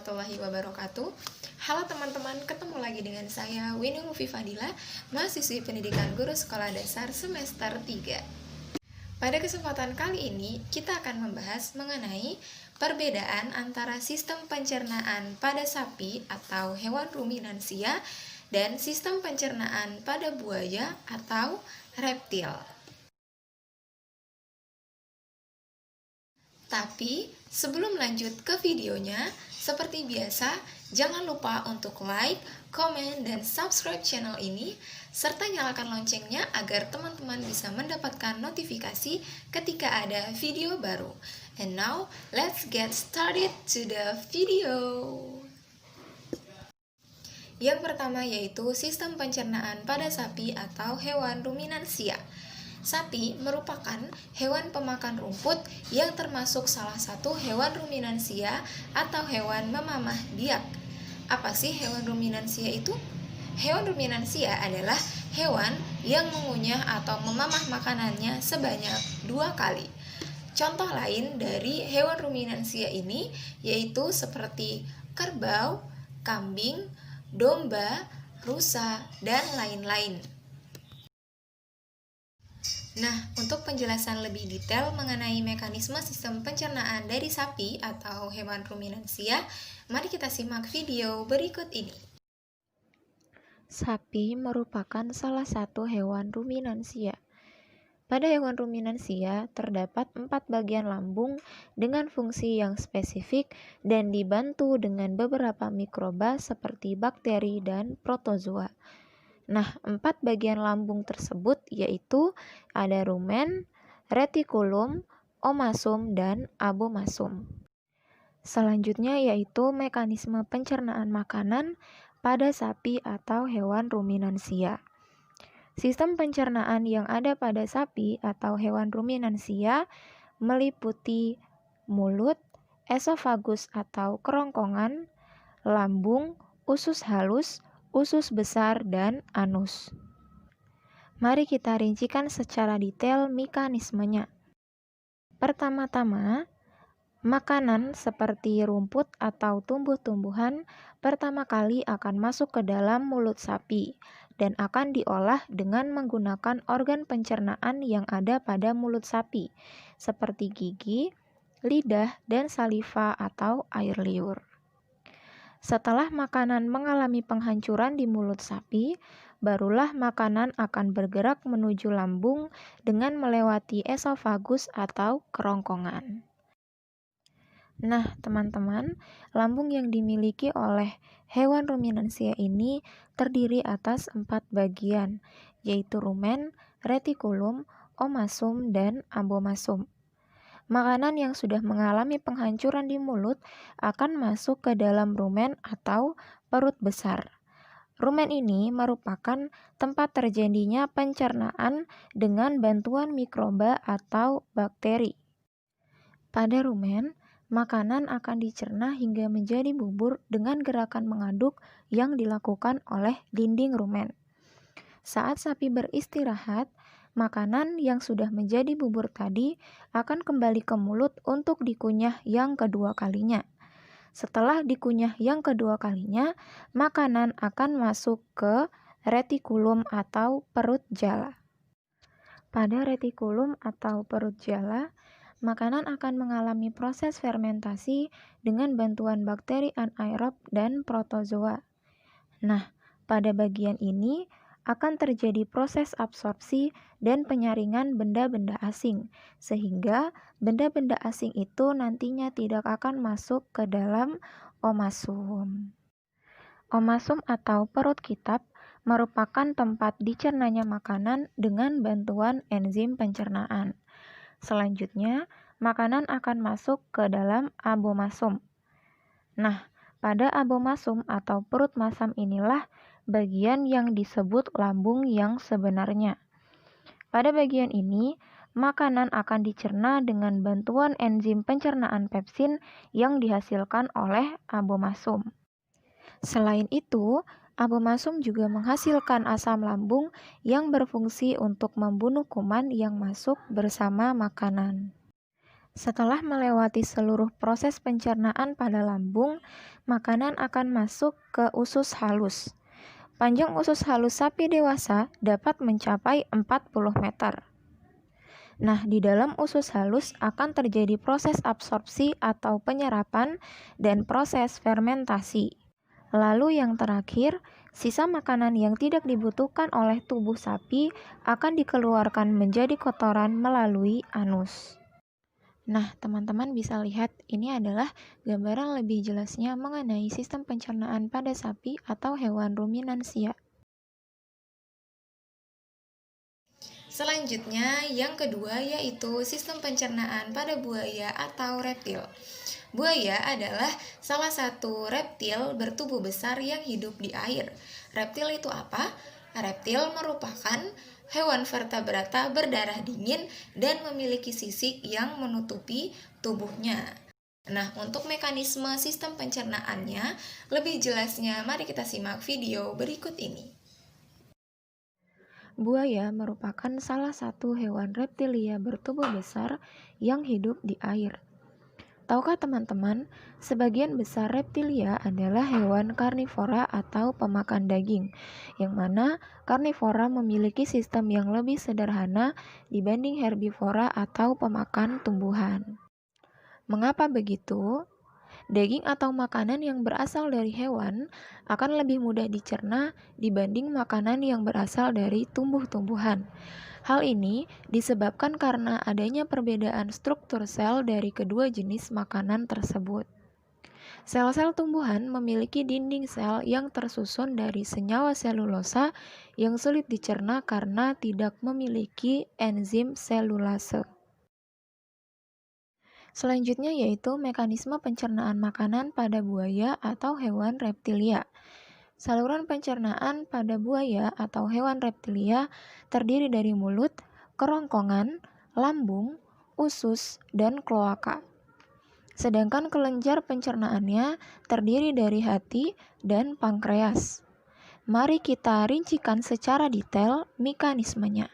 warahmatullahi wabarakatuh. Halo teman-teman, ketemu lagi dengan saya Winnie Mufi Fadila, mahasiswi pendidikan guru sekolah dasar semester 3. Pada kesempatan kali ini, kita akan membahas mengenai perbedaan antara sistem pencernaan pada sapi atau hewan ruminansia dan sistem pencernaan pada buaya atau reptil. Tapi sebelum lanjut ke videonya, seperti biasa, jangan lupa untuk like, komen, dan subscribe channel ini, serta nyalakan loncengnya agar teman-teman bisa mendapatkan notifikasi ketika ada video baru. And now, let's get started to the video. Yang pertama yaitu sistem pencernaan pada sapi atau hewan ruminansia. Sapi merupakan hewan pemakan rumput yang termasuk salah satu hewan ruminansia atau hewan memamah biak. Apa sih hewan ruminansia itu? Hewan ruminansia adalah hewan yang mengunyah atau memamah makanannya sebanyak 2 kali. Contoh lain dari hewan ruminansia ini yaitu seperti kerbau, kambing, domba, rusa, dan lain-lain. Nah, untuk penjelasan lebih detail mengenai mekanisme sistem pencernaan dari sapi atau hewan ruminansia, mari kita simak video berikut ini. Sapi merupakan salah satu hewan ruminansia. Pada hewan ruminansia terdapat 4 bagian lambung dengan fungsi yang spesifik dan dibantu dengan beberapa mikroba seperti bakteri dan protozoa. Nah, 4 bagian lambung tersebut yaitu ada rumen, retikulum, omasum, dan abomasum. Selanjutnya yaitu mekanisme pencernaan makanan pada sapi atau hewan ruminansia. Sistem pencernaan yang ada pada sapi atau hewan ruminansia meliputi mulut, esofagus atau kerongkongan, lambung, usus halus, usus besar, dan anus. Mari kita rincikan secara detail mekanismenya. Pertama-tama, makanan seperti rumput atau tumbuh-tumbuhan pertama kali akan masuk ke dalam mulut sapi dan akan diolah dengan menggunakan organ pencernaan yang ada pada mulut sapi, seperti gigi, lidah, dan saliva atau air liur. Setelah makanan mengalami penghancuran di mulut sapi, barulah makanan akan bergerak menuju lambung dengan melewati esofagus atau kerongkongan. Nah, teman-teman, lambung yang dimiliki oleh hewan ruminansia ini terdiri atas 4 bagian, yaitu rumen, retikulum, omasum, dan abomasum. Makanan yang sudah mengalami penghancuran di mulut akan masuk ke dalam rumen atau perut besar. Rumen ini merupakan tempat terjadinya pencernaan dengan bantuan mikroba atau bakteri. Pada rumen, makanan akan dicerna hingga menjadi bubur dengan gerakan mengaduk yang dilakukan oleh dinding rumen. Saat sapi beristirahat, makanan yang sudah menjadi bubur tadi akan kembali ke mulut untuk dikunyah yang kedua kalinya. Setelah dikunyah yang kedua kalinya, makanan akan masuk ke retikulum atau perut jala. Pada retikulum atau perut jala, makanan akan mengalami proses fermentasi dengan bantuan bakteri anaerob dan protozoa. Nah, pada bagian ini akan terjadi proses absorpsi dan penyaringan benda-benda asing, sehingga benda-benda asing itu nantinya tidak akan masuk ke dalam omasum. Omasum atau perut kitab merupakan tempat dicernanya makanan dengan bantuan enzim pencernaan. Selanjutnya, makanan akan masuk ke dalam abomasum. Nah, pada abomasum atau perut masam inilah bagian yang disebut lambung yang sebenarnya. Pada bagian ini, makanan akan dicerna dengan bantuan enzim pencernaan pepsin yang dihasilkan oleh abomasum. Selain itu, abomasum juga menghasilkan asam lambung yang berfungsi untuk membunuh kuman yang masuk bersama makanan. Setelah melewati seluruh proses pencernaan pada lambung, makanan akan masuk ke usus halus. Panjang usus halus sapi dewasa dapat mencapai 40 meter. Nah, di dalam usus halus akan terjadi proses absorpsi atau penyerapan dan proses fermentasi. Lalu yang terakhir, sisa makanan yang tidak dibutuhkan oleh tubuh sapi akan dikeluarkan menjadi kotoran melalui anus. Nah, teman-teman bisa lihat ini adalah gambaran lebih jelasnya mengenai sistem pencernaan pada sapi atau hewan ruminansia. Selanjutnya, yang kedua yaitu sistem pencernaan pada buaya atau reptil. Buaya adalah salah satu reptil bertubuh besar yang hidup di air. Reptil itu apa? Reptil merupakan hewan vertebrata berdarah dingin dan memiliki sisik yang menutupi tubuhnya. Nah, untuk mekanisme sistem pencernaannya, lebih jelasnya mari kita simak video berikut ini. Buaya merupakan salah satu hewan reptilia bertubuh besar yang hidup di air. Tahukah teman-teman, sebagian besar reptilia adalah hewan karnivora atau pemakan daging, yang mana karnivora memiliki sistem yang lebih sederhana dibanding herbivora atau pemakan tumbuhan. Mengapa begitu? Daging atau makanan yang berasal dari hewan akan lebih mudah dicerna dibanding makanan yang berasal dari tumbuh-tumbuhan. Hal ini disebabkan karena adanya perbedaan struktur sel dari kedua jenis makanan tersebut. Sel-sel tumbuhan memiliki dinding sel yang tersusun dari senyawa selulosa yang sulit dicerna karena tidak memiliki enzim selulase. Selanjutnya yaitu mekanisme pencernaan makanan pada buaya atau hewan reptilia. Saluran pencernaan pada buaya atau hewan reptilia terdiri dari mulut, kerongkongan, lambung, usus, dan kloaka. Sedangkan kelenjar pencernaannya terdiri dari hati dan pankreas. Mari kita rincikan secara detail mekanismenya.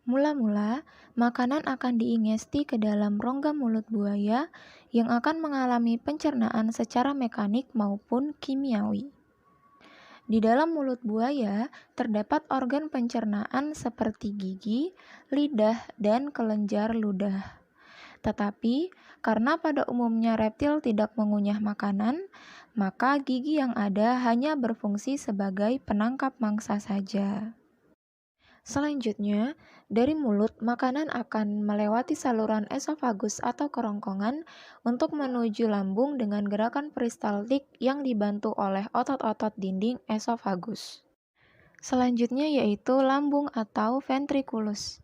Mula-mula, makanan akan diingesti ke dalam rongga mulut buaya yang akan mengalami pencernaan secara mekanik maupun kimiawi. Di dalam mulut buaya terdapat organ pencernaan seperti gigi, lidah, dan kelenjar ludah. Tetapi, karena pada umumnya reptil tidak mengunyah makanan, maka gigi yang ada hanya berfungsi sebagai penangkap mangsa saja. Selanjutnya, dari mulut, makanan akan melewati saluran esofagus atau kerongkongan untuk menuju lambung dengan gerakan peristaltik yang dibantu oleh otot-otot dinding esofagus. Selanjutnya yaitu lambung atau ventriculus.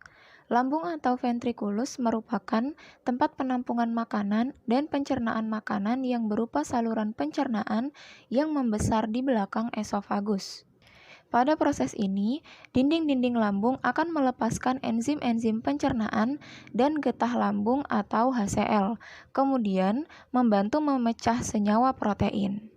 Lambung atau ventriculus merupakan tempat penampungan makanan dan pencernaan makanan yang berupa saluran pencernaan yang membesar di belakang esofagus. Pada proses ini, dinding-dinding lambung akan melepaskan enzim-enzim pencernaan dan getah lambung atau HCl, kemudian membantu memecah senyawa protein.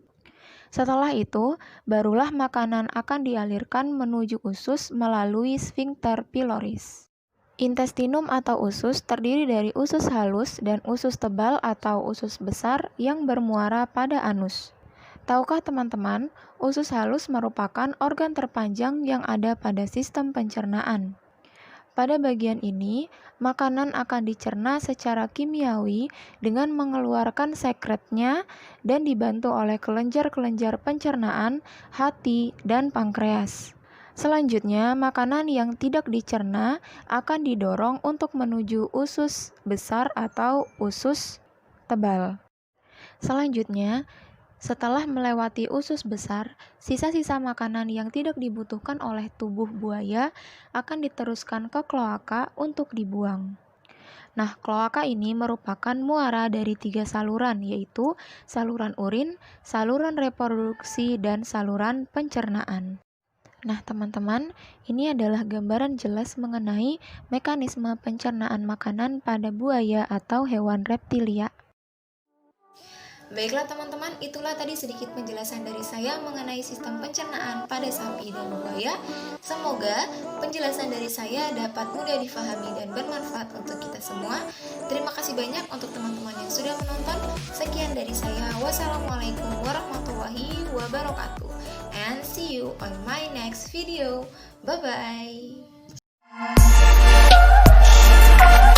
Setelah itu, barulah makanan akan dialirkan menuju usus melalui sphincter pylorus. Intestinum atau usus terdiri dari usus halus dan usus tebal atau usus besar yang bermuara pada anus. Tahukah teman-teman, usus halus merupakan organ terpanjang yang ada pada sistem pencernaan. Pada bagian ini, makanan akan dicerna secara kimiawi dengan mengeluarkan sekretnya dan dibantu oleh kelenjar-kelenjar pencernaan, hati, dan pankreas. Selanjutnya, makanan yang tidak dicerna akan didorong untuk menuju usus besar atau usus tebal. Selanjutnya, setelah melewati usus besar, sisa-sisa makanan yang tidak dibutuhkan oleh tubuh buaya akan diteruskan ke kloaka untuk dibuang. Nah, kloaka ini merupakan muara dari 3 saluran, yaitu saluran urin, saluran reproduksi, dan saluran pencernaan. Nah, teman-teman, ini adalah gambaran jelas mengenai mekanisme pencernaan makanan pada buaya atau hewan reptilia. Baiklah teman-teman, itulah tadi sedikit penjelasan dari saya mengenai sistem pencernaan pada sapi dan buaya. Semoga penjelasan dari saya dapat mudah difahami dan bermanfaat untuk kita semua. Terima kasih banyak untuk teman-teman yang sudah menonton. Sekian dari saya. Wassalamualaikum warahmatullahi wabarakatuh. And see you on my next video. Bye-bye.